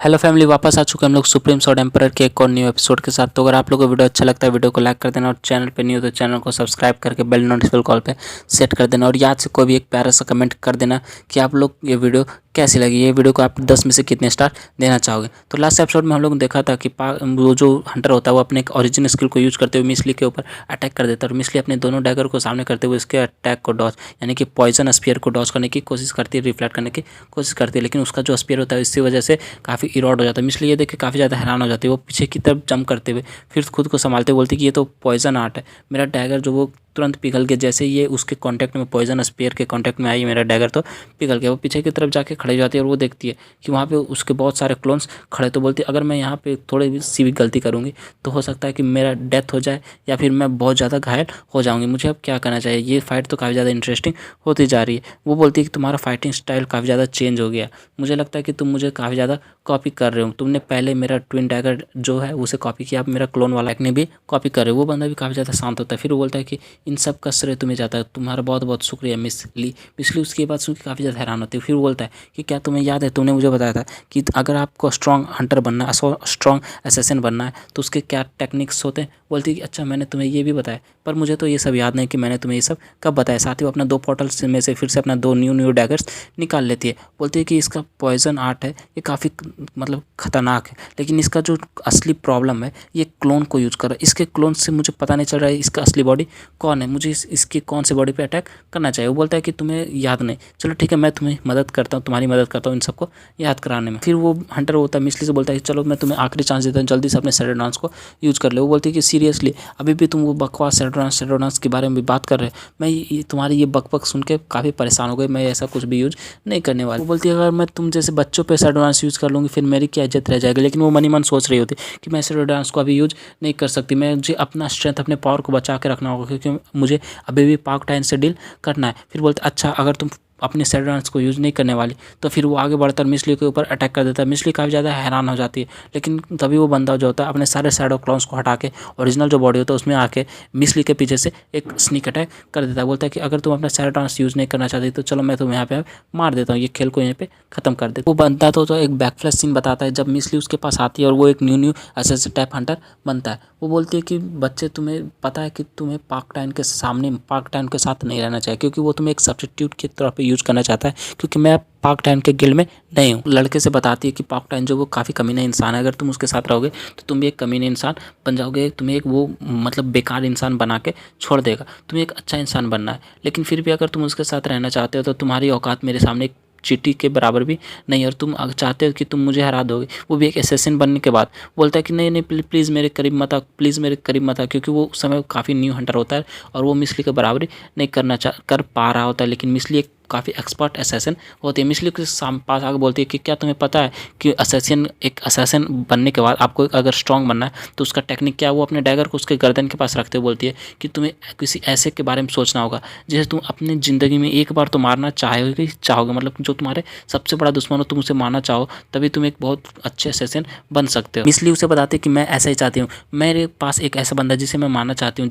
Hello family, वापस आ चुके हैं हम लोग सुप्रीम शॉट एम्परर के एक और न्यू एपिसोड के साथ। तो अगर आप लोगों को वीडियो अच्छा लगता है वीडियो को लाइक कर देना और चैनल पे न्यू हो तो चैनल को सब्सक्राइब करके बेल नोटिफिकेशन कॉल पे सेट कर देना। और याद से कोई भी एक प्यारा सा कमेंट कर देना कि आप लोग ये वीडियो कैसी लगी, ये वीडियो को आप 10 में से कितने स्टार देना चाहोगे। तो लास्ट एपिसोड में हम लोग ने देखा था कि वो जो हंटर होता है वो अपने एक ओरिजिनल स्किल को यूज करते हुए मिसली के ऊपर अटैक कर देता है और मिसली अपने दोनों डैगर को सामने करते हुए इसके अटैक को डॉज यानी कि पॉइजन स्पीयर को डॉज करने की कोशिश करती है, रिफ्लेक्ट करने की कोशिश करती है। लेकिन उसका जो स्पीयर होता है इसकी वजह से काफ़ी इरोड हो जाता है। मिसली ये देख के काफ़ी ज़्यादा हैरान हो जाती है। वो पीछे की तरफ जंप करते हुए फिर खुद को संभालते बोलती कि ये तो पॉइजन आर्ट है, मेरा डैगर जो वो तुरंत पिघल के जैसे ये उसके कांटेक्ट में पॉइजन स्पीयर के कांटेक्ट में आई मेरा डैगर तो पिघल गया। वो पीछे की तरफ जाके खड़ी हो जाती है और वो देखती है कि वहाँ पे उसके बहुत सारे क्लोन्स खड़े। तो बोलती है अगर मैं यहाँ पे थोड़ी सी भी गलती करूँगी तो हो सकता है कि मेरा डेथ हो जाए या फिर मैं बहुत ज़्यादा घायल हो जाऊँगी। मुझे अब क्या करना चाहिए, ये फाइट तो काफ़ी ज़्यादा इंटरेस्टिंग होती जा रही है। वो बोलती है कि तुम्हारा फाइटिंग स्टाइल काफ़ी ज़्यादा चेंज हो गया, मुझे लगता है कि तुम मुझे काफ़ी ज़्यादा कॉपी कर रहे हो। तुमने पहले मेरा ट्विन डैगर जो है उसे कॉपी किया, अब मेरा क्लोन वाला ने भी कॉपी कर रहे हो। वो बंदा भी काफ़ी ज़्यादा शांत होता है। फिर वो बोलता है कि इन सब का श्रेय तुम्हें जाता है, तुम्हारा बहुत बहुत शुक्रिया मिस ली। इसलिए उसकी बात सुन के काफ़ी ज़्यादा हैरान होती है। फिर वो बोलता है कि क्या तुम्हें याद है, तुमने मुझे बताया था कि अगर आपको स्ट्रॉन्ग हंटर बनना है, स्ट्रॉन्ग असैसिन बनना है तो उसके क्या टेक्निक्स होते हैं। बोलती है कि अच्छा मैंने तुम्हें ये भी बताया, पर मुझे तो ये सब याद नहीं कि मैंने तुम्हें ये सब कब बताया। साथ ही वो अपना 2 पोर्टल्स में से फिर से अपना 2 न्यू डैगर्स निकाल लेती है। बोलती है कि इसका पॉइजन आर्ट है, ये काफ़ी मतलब खतरनाक है, लेकिन इसका जो असली प्रॉब्लम है ये क्लोन को यूज कर रहा है। इसके क्लोन से मुझे पता नहीं चल रहा है इसका असली बॉडी कौन है, मुझे इसकी कौन से बॉडी पे अटैक करना चाहिए। वो बोलता है कि तुम्हें याद नहीं, चलो ठीक है मैं तुम्हें मदद करता हूँ, तुम्हारी मदद करता हूँ इन सबको याद कराने में। फिर वो हंटर होता है मिसली से बोलता है कि चलो मैं तुम्हें आखिरी चांस देता हूँ, जल्दी से अपने सैडो डांस को यूज कर ले। वो बोलती है कि सीरियसली अभी भी तुम वो बकवास सैडो डांस के बारे में भी बात कर रहे हो, मैं तुम्हारी ये बकबक सुन के काफ़ी परेशान हो गई, मैं ऐसा कुछ भी यूज नहीं करने वाली। वो बोलती है अगर मैं तुम जैसे बच्चों पे सैडो डांस यूज़ कर लूँगी फिर मेरी क्या इज्जत रह जाएगी। लेकिन वो मनी मन सोच रही होती कि मैं सैडो डांस को अभी यूज नहीं कर सकती, मुझे अपना स्ट्रेंथ अपने पावर को बचा के रखना होगा क्योंकि मुझे अभी भी पाक टाइन से डील करना है। फिर बोलते अच्छा अगर तुम अपने सैडो डांस को यूज़ नहीं करने वाली तो फिर वो आगे बढ़कर मिसली के ऊपर अटैक कर देता है। मिसली काफ़ी ज़्यादा हैरान हो जाती है, लेकिन तभी वो बंदा जो होता है अपने सारे सैडो क्लोन्स को हटा के ओरिजिनल जो बॉडी होता है उसमें आके मिसली के पीछे से एक स्नीक अटैक कर देता है। बोलता है कि अगर तुम अपना सैडो डांस यूज़ नहीं करना चाहती तो चलो मैं तुम्हें यहाँ पे मार देता हूँ, ये खेल को यहाँ पे खत्म कर दे। वो बनता तो एक बैकफ्लैश सीन बताता है जब मिसली उसके पास आती है और वो एक न्यू असैसिन टाइप हंटर बनता है। वो बोलती है कि बच्चे तुम्हें पता है कि तुम्हें पाक टाइन के सामने पाक टाइन के साथ नहीं रहना चाहिए क्योंकि वो तुम्हें एक सब्स्टिट्यूट के तौर पे यूज करना चाहता है, क्योंकि मैं पाक टाइन के गिल्ड में नहीं हूँ। लड़के से बताती है कि पाक टाइन जो वो काफ़ी कमीना इंसान है, अगर तुम उसके साथ रहोगे तो तुम भी एक कमीने इंसान बन जाओगे, तुम्हें एक वो मतलब बेकार इंसान बना के छोड़ देगा, तुम्हें एक अच्छा इंसान बनना है। लेकिन फिर भी अगर तुम उसके साथ रहना चाहते हो तो तुम्हारी औकात मेरे सामने एक चींटी के बराबर भी नहीं, और तुम चाहते हो कि तुम मुझे हरा दोगे, वो भी एक असैसिन बनने के बाद। बोलता है कि नहीं नहीं प्लीज़ मेरे करीब मत आ, प्लीज़ मेरे करीब मत आ, क्योंकि वो उस समय काफ़ी न्यू हंटर होता है और वो मिसली के बराबरी नहीं कर पा रहा होता है। लेकिन मिसली एक काफ़ी एक्सपर्ट असैसिन होती है। मिसली के पास आकर बोलती है कि क्या तुम्हें पता है कि एक असैसिन बनने के बाद आपको अगर स्ट्रॉन्ग बनना है तो उसका टेक्निक क्या है। वो अपने डैगर को उसके गर्दन के पास रखते हुए बोलती है कि तुम्हें किसी ऐसे के बारे में सोचना होगा जिसे तुम अपनी ज़िंदगी में एक बार तो मारना चाहोगे, मतलब जो तुम्हारे सबसे बड़ा दुश्मन हो तुम उसे मारना चाहो, तभी तुम एक बहुत अच्छे असैसिन बन सकते हो। मिसली उसे बताती है कि मैं ऐसा ही चाहती हूँ, मेरे पास एक ऐसा बंदा जिसे मैं मारना चाहती हूँ,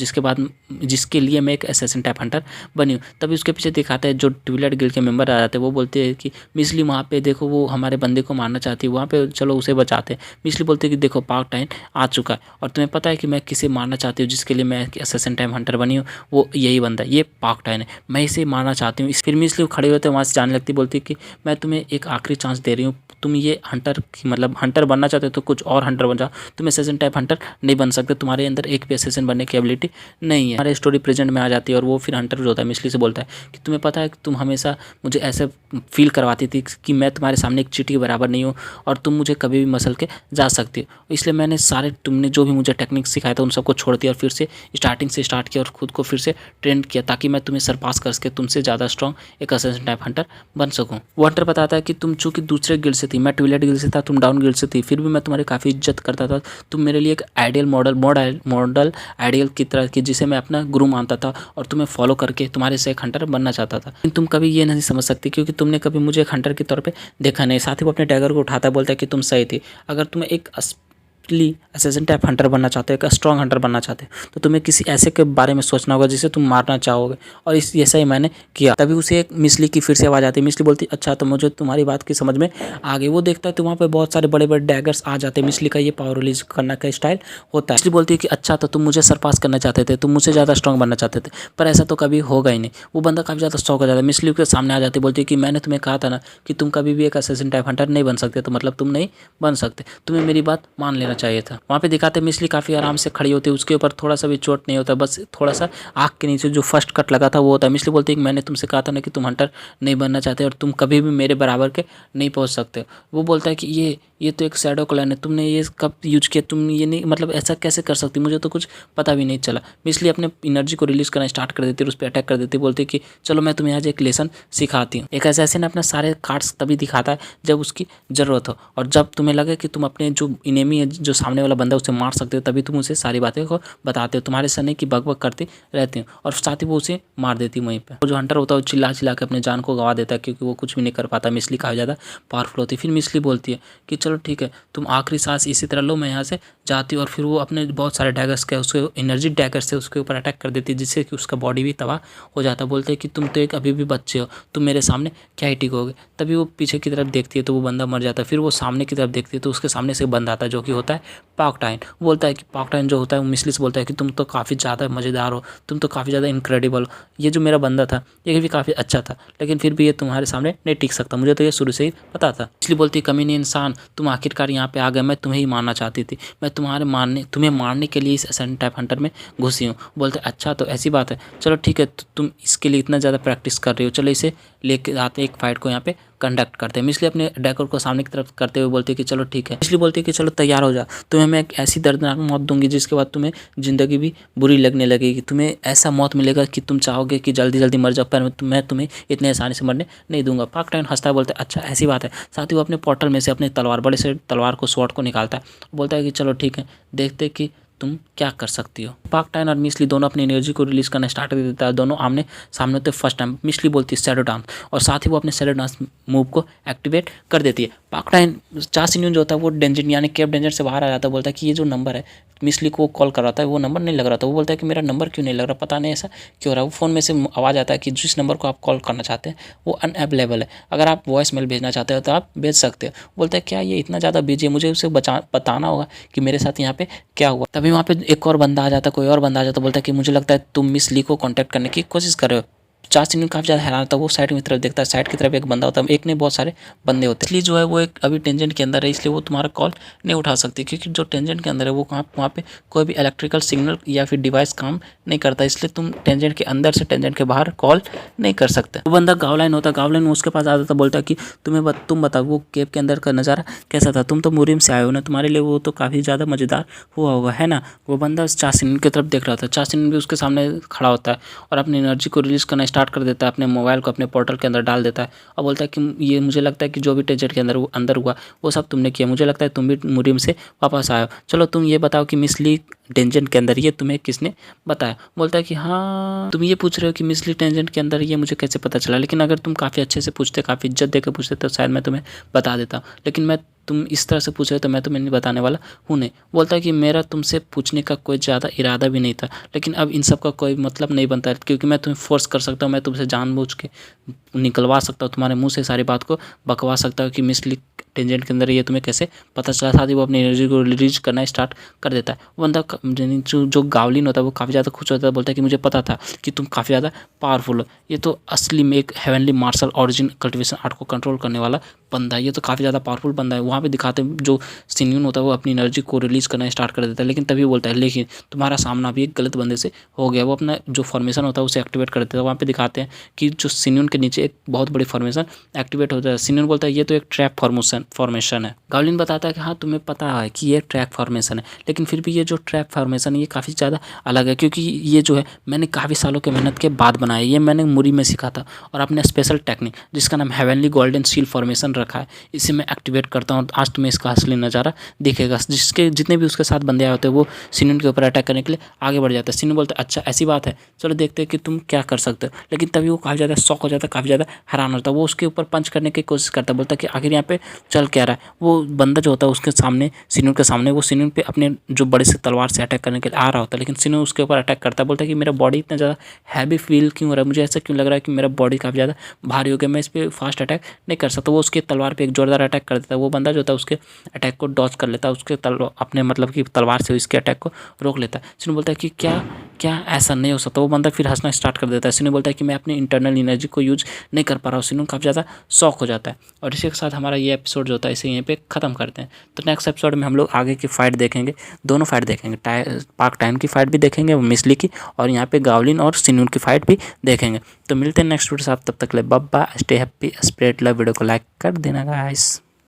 जिसके लिए मैं एक असैसिन टाइप हंटर बनी हूँ। तभी उसके पीछे दिखाता है जो ट्विलाइट गिल्ड के मेंबर आ जाते हैं। वो बोलते हैं कि मिसली वहाँ पे देखो वो हमारे बंदे को मारना चाहती है, वहाँ पे चलो उसे बचाते हैं। मिसली बोलते हैं कि देखो पाक टाइम आ चुका है और तुम्हें पता है कि मैं किसे मारना चाहती हूँ, जिसके लिए मैं असैसिन टाइम हंटर बनी हूँ, वो यही बंदा है, ये पाक टाइम है, मैं इसे मारना चाहती हूँ। फिर मिसली खड़े होते हैं वहाँ से जाने लगती, बोलती है कि मैं तुम्हें एक आखिरी चांस दे रही हूँ, तुम ये हंटर मतलब हंटर बनना चाहते हो तो कुछ और हंटर बन जाओ, तुम असैसिन टाइप हंटर नहीं बन सकते, तुम्हारे अंदर एक भी असैसिन बनने की एबिलिटी नहीं है। हमारे स्टोरी प्रेजेंट में आ जाती है और वो फिर हंटर जो होता है मिसली से बोलता है कि तुम्हें पता है कि तुम हमेशा मुझे ऐसे फील करवाती थी कि मैं तुम्हारे सामने एक चींटी के बराबर नहीं हूँ और तुम मुझे कभी भी मसल के जा सकती हो, इसलिए मैंने तुमने जो भी मुझे टेक्निक सिखाया था उन सबको छोड़ दिया और फिर से स्टार्टिंग से स्टार्ट किया और खुद को फिर से ट्रेंड किया ताकि मैं तुम्हें सरपास कर सके, तुमसे ज़्यादा स्ट्रॉन्ग एक असैसिन टाइप हंटर बन सकूँ। वो हंटर बताता है कि तुम चूँकि दूसरे गिल्ड से थी, मैं ट्विलाइट गिल्ड से था, तुम डाउन गिल्ड से थी, फिर भी मैं तुम्हारी काफ़ी इज्जत करता था, तुम मेरे लिए एक आइडियल मॉडल आइडियल की तरह की जिसे मैं अपना गुरु मानता था और तुम्हें फॉलो करके तुम्हारे से एक हंटर बनना चाहता था। लेकिन तुम कभी ये नहीं समझ सकती क्योंकि तुमने कभी मुझे एक हंटर के तौर पे देखा नहीं। साथ ही वो अपने डैगर को उठाता है, बोलता है कि तुम सही थी, अगर तुम्हें एक असैसिन टाइप हंटर बनना चाहते हो, एक स्ट्रॉन्ग हंटर बनना चाहते हो, तो तुम्हें किसी ऐसे के बारे में सोचना होगा जिसे तुम मारना चाहोगे। और इस ऐसा ही मैंने किया। तभी उसे एक मिसली की फिर से आवाज़ आती है। मिसली बोलती अच्छा तो मुझे तुम्हारी बात की समझ में आ गई। वो देखता है तो वहाँ पे बहुत सारे बड़े बड़े डैगर्स आ जाते हैं। मिसली का ये पावर रिलीज करने का स्टाइल होता है। मिसली बोलती है कि अच्छा तो तुम मुझे सरपास करना चाहते थे, तुम मुझसे ज़्यादा स्ट्रॉन्ग बनना चाहते थे, पर ऐसा तो कभी होगा ही नहीं। वो बंदा काफ़ी ज़्यादा शौक हो जाता है। मिसली के सामने आ जाती है, बोलती है कि मैंने तुम्हें कहा था ना कि तुम कभी भी एक असैसिन टाइप हंटर नहीं बन सकते, तो मतलब तुम नहीं बन सकते, तुम्हें मेरी बात मान लेना चाहिए था। वहाँ पे दिखाते मिसली काफ़ी आराम से खड़ी होती है, उसके ऊपर थोड़ा सा भी चोट नहीं होता, बस थोड़ा सा आँख के नीचे जो फर्स्ट कट लगा था वो होता है। मिसली बोलती है कि मैंने तुमसे कहा था ना कि तुम हंटर नहीं बनना चाहते और तुम कभी भी मेरे बराबर के नहीं पहुँच सकते। वो बोलता है कि ये तो एक शैडो क्लैन है, तुमने ये कब यूज किया, तुम ये नहीं मतलब ऐसा कैसे कर सकती, मुझे तो कुछ पता भी नहीं चला। मिसली अपने एनर्जी को रिलीज करना स्टार्ट कर देती है और उस पर अटैक कर देती है। बोलती है कि चलो मैं तुम्हें आज एक लेसन सिखाती हूँ। एक असैसिन अपने सारे कार्ड्स तभी दिखाता है जब उसकी ज़रूरत हो, और जब तुम्हें लगे कि तुम अपने जो इनेमी है, जो सामने वाला बंदा, उसे मार सकते हो, तभी तुम उसे सारी बातें को बताते हो। तुम्हारे सर नहीं कि बक करती रहती हो, और साथ ही वो उसे मार देती वहीं पर। वो जो हंटर होता है वो चिल्ला चिल्ला के अपने जान को गवा देता है, क्योंकि वो कुछ भी नहीं कर पाता। मिसली काफ़ी ज़्यादा पावरफुल होती है। फिर मिसली बोलती है कि चलो ठीक है, तुम आखिरी सांस इसी तरह लो, मैं यहाँ से जाती हूँ। और फिर वो अपने बहुत सारे डैगर्स के उसके एनर्जी डैगर से उसके ऊपर अटैक कर देती है, जिससे कि उसका बॉडी भी तबाह हो जाता है। बोलते हैं कि तुम तो एक अभी भी बच्चे हो, तुम मेरे सामने क्या ही टिकोगे। तभी वो पीछे की तरफ देखती है तो वो बंदा मर जाता है। फिर वो सामने की तरफ देखती है तो उसके सामने से बंदा आता है जो कि होता है पाकटाइन। बोलता है कि पाकटाइन जो होता है वो मिसली से बोलता है कि तुम तो काफ़ी ज़्यादा मज़ेदार हो, तुम तो काफ़ी ज़्यादा इनक्रेडिबल हो। ये जो मेरा बंदा था ये भी काफ़ी अच्छा था, लेकिन फिर भी ये तुम्हारे सामने नहीं टिक सकता, मुझे तो ये शुरू से ही पता था। इसलिए बोलती है कमीने इंसान, तुम आखिरकार यहाँ पे आ गए, मैं तुम्हें ही मारना चाहती थी, मैं तुम्हें मारने के लिए इस असैसिन टाइप हंटर में घुसी हूँ। बोलते अच्छा तो ऐसी बात है, चलो ठीक है, तो तुम इसके लिए इतना ज़्यादा प्रैक्टिस कर रही हो, चलो इसे लेके आते एक फाइट को यहाँ पे कंडक्ट करते हैं। मिसली अपने डैगर को सामने की तरफ करते हुए बोलती है कि चलो ठीक है। मिसली बोलती है कि चलो तैयार हो जा, तुम्हें मैं एक ऐसी दर्दनाक मौत दूंगी जिसके बाद तुम्हें ज़िंदगी भी बुरी लगने लगेगी, तुम्हें ऐसा मौत मिलेगा कि तुम चाहोगे कि जल्दी जल्दी मर जाओ, पर मैं तुम्हें इतने आसानी से मरने नहीं दूंगा। पाकटाइन हंसता है, बोलता है अच्छा ऐसी बात है। साथ ही वो अपने पोर्टल में से अपने तलवार, बड़े से तलवार को, स्वॉर्ड को निकालता है, बोलता है कि चलो ठीक है, देखते कि तुम क्या कर सकती हो। पाकटाइन और मिसली दोनों अपनी एनर्जी को रिलीज करना स्टार्ट कर देता है। दोनों आमने सामने होते फर्स्ट टाइम। मिसली बोलती है शैडो डांस, और साथ ही वो अपने शैडो डांस मूव को एक्टिवेट कर देती है। पाकटाइन चासिन्यून जो होता है वो डेंजर यानी केव डेंजर से बाहर आ जाता है। बोलता है कि ये जो नंबर है मिसली को कॉल कर रहा था वो नंबर नहीं लग रहा था। वो बोलता है कि मेरा नंबर क्यों नहीं लग रहा, पता नहीं ऐसा क्यों हो रहा है। वो फ़ोन में से आवाज़ आता है कि जिस नंबर को आप कॉल करना चाहते हैं वो अनअवेलेबल है, अगर आप वॉइस मेल भेजना चाहते हो तो आप भेज सकते हो। बोलता है क्या ये इतना ज़्यादा बिजी है, मुझे उसे बताना होगा कि मेरे साथ यहाँ पे क्या हुआ। तभी वहाँ पे एक और बंदा आ जाता, कोई और बंदा आ जाता, बोलता है कि मुझे लगता है तुम मिसली को कॉन्टैक्ट करने की कोशिश कर रहे हो। चासिन्यून काफ़ी ज़्यादा हैरान होता है। वो साइड की तरफ देखता है, साइड की तरफ एक बंदा होता है, एक नहीं बहुत सारे बंदे होते हैं। इसलिए जो है वो एक अभी टेंजेंट के अंदर है, इसलिए वो तुम्हारा कॉल नहीं उठा सकती, क्योंकि जो टेंजेंट के अंदर है वो वहाँ पे कोई भी इलेक्ट्रिकल सिग्नल या फिर डिवाइस काम नहीं करता, इसलिए तुम टेंजेंट के अंदर से टेंजेंट के बाहर कॉल नहीं कर सकते। वो बंदा गावलाइन होता है, गावलाइन उसके पास आता था, बोलता है कि तुम बताओ वो केव के अंदर का नज़ारा कैसा था, तुम तो मुरिम से आए हो ना, तुम्हारे लिए वो तो काफ़ी ज़्यादा मज़ेदार हुआ होगा है ना। वो बंदा चासिन्यून की तरफ देख रहा था। चासिन्यून भी उसके सामने खड़ा होता है और अपनी एनर्जी को रिलीज करना स्टार्ट कर देता है, अपने मोबाइल को अपने पोर्टल के अंदर डाल देता है और बोलता है कि ये मुझे लगता है कि जो भी टेंजेंट के अंदर हुआ वो सब तुमने किया, मुझे लगता है तुम भी मुरिम से वापस आए हो। चलो तुम ये बताओ कि मिसली टेंजेंट के अंदर ये तुम्हें किसने बताया। बोलता है कि हाँ, तुम ये पूछ रहे हो कि मिसली टेंजेंट के अंदर ये मुझे कैसे पता चला, लेकिन अगर तुम काफ़ी अच्छे से पूछते, काफ़ी इज्जत देकर पूछते तो शायद मैं तुम्हें बता देता, लेकिन तुम इस तरह से पूछ रहे हो तो मैं तुम्हें नहीं बताने वाला हूँ नहीं। बोलता है कि मेरा तुमसे पूछने का कोई ज़्यादा इरादा भी नहीं था, लेकिन अब इन सब का कोई मतलब नहीं बनता, क्योंकि मैं तुम्हें फोर्स कर सकता हूँ, मैं तुमसे जानबूझ के निकलवा सकता हूँ, तुम्हारे मुंह से सारी बात को बकवा सकता हूँ कि मिसली टेंजेंट के अंदर ये तुम्हें कैसे पता चला। साथ ही वो अपनी एनर्जी को रिलीज करना स्टार्ट कर देता है। वो बंदा जो गावलिन होता है वो काफ़ी ज़्यादा खुश होता है, बोलता है कि मुझे पता था कि तुम काफ़ी ज़्यादा पावरफुल हो, ये तो असली में एक heavenly martial origin cultivation art को कंट्रोल करने वाला बंदा है, ये तो काफ़ी ज़्यादा पावरफुल बंदा है। वहाँ पे दिखाते हैं जो सिन्यून होता है वो अपनी एनर्जी को रिलीज करना स्टार्ट कर देता है, लेकिन तभी बोलता है लेकिन तुम्हारा सामना भी एक गलत बंदे से हो गया। वो अपना जो फॉर्मेशन होता है उसे एक्टिवेट कर देता है। वहाँ पे दिखाते हैं कि जो सिन्यून के नीचे एक बहुत बड़ी फॉर्मेशन एक्टिवेट होता है। सिन्यून बोलता है ये तो एक ट्रैप फॉर्मेशन है। गावलिन बताता है कि हाँ तुम्हें पता है कि ये ट्रैप फॉर्मेशन है, लेकिन फिर भी ये जो ट्रैप फॉर्मेशन है ये काफ़ी ज़्यादा अलग है, क्योंकि ये जो है मैंने काफ़ी सालों के मेहनत के बाद बनाया, ये मैंने मुरी में सीखा था और अपने स्पेशल टेक्निक जिसका नाम हेवनली गोल्डन सील फॉर्मेशन रखा है, इसे मैं एक्टिवेट करता हूँ। आज तुम्हें इसका असली नज़ारा दिखेगा। जिसके जितने भी उसके साथ बंदे आए होते हैं वो सिन्यून के ऊपर अटैक करने के लिए आगे बढ़ जाता है। सिन्यून बोलता है अच्छा ऐसी बात है, चलो देखते हैं कि तुम क्या कर सकते हो। लेकिन तभी वो काफ़ी ज़्यादा शॉक हो जाता है, काफ़ी ज़्यादा हैरान होता है। वो उसके ऊपर पंच करने की कोशिश करता है, बोलता है कि आखिर यहाँ पे चल क्या रहा है। वो बंदा जो होता है उसके सामने, सिनूर के सामने, वो सिनूर पे अपने जो बड़े से तलवार से अटैक करने के लिए आ रहा होता है, लेकिन सिनूर उसके ऊपर अटैक करता है। बोलता है कि मेरा बॉडी इतना ज़्यादा हैवी फील क्यों हो रहा है, मुझे ऐसा क्यों लग रहा है कि मेरा बॉडी काफ़ी ज़्यादा भारी हो गया, मैं इस पर फास्ट अटैक नहीं कर सकता। वो उसके तलवार पे एक जोरदार अटैक कर देता है। वो बंदा जो होता है उसके अटैक को डॉज कर लेता है, उसके अपने मतलब कि तलवार से इसके अटैक को रोक लेता है। सिनू बोलता है कि क्या क्या ऐसा नहीं हो सकता। वो बंदा फिर हंसना स्टार्ट कर देता है। सिनू बोलता है कि मैं अपनी इंटरनल एनर्जी को यूज नहीं कर पा रहा हूँ। सिनू काफ़ी ज़्यादा शॉक हो जाता है और इसी के साथ हमारा ये एपिसोड जो होता है इसे यहीं पे ख़त्म करते हैं। तो नेक्स्ट एपिसोड में हम लोग आगे की फाइट देखेंगे, दोनों फाइट देखेंगे, पाक टाइम की फाइट भी देखेंगे मिसली की, और यहाँ पे गावलिन और सिनूर की फाइट भी देखेंगे। तो मिलते हैं नेक्स्ट वीडियो साथ, तब तक ले bye bye, stay happy, spread love, video को लाइक कर देना गाइस।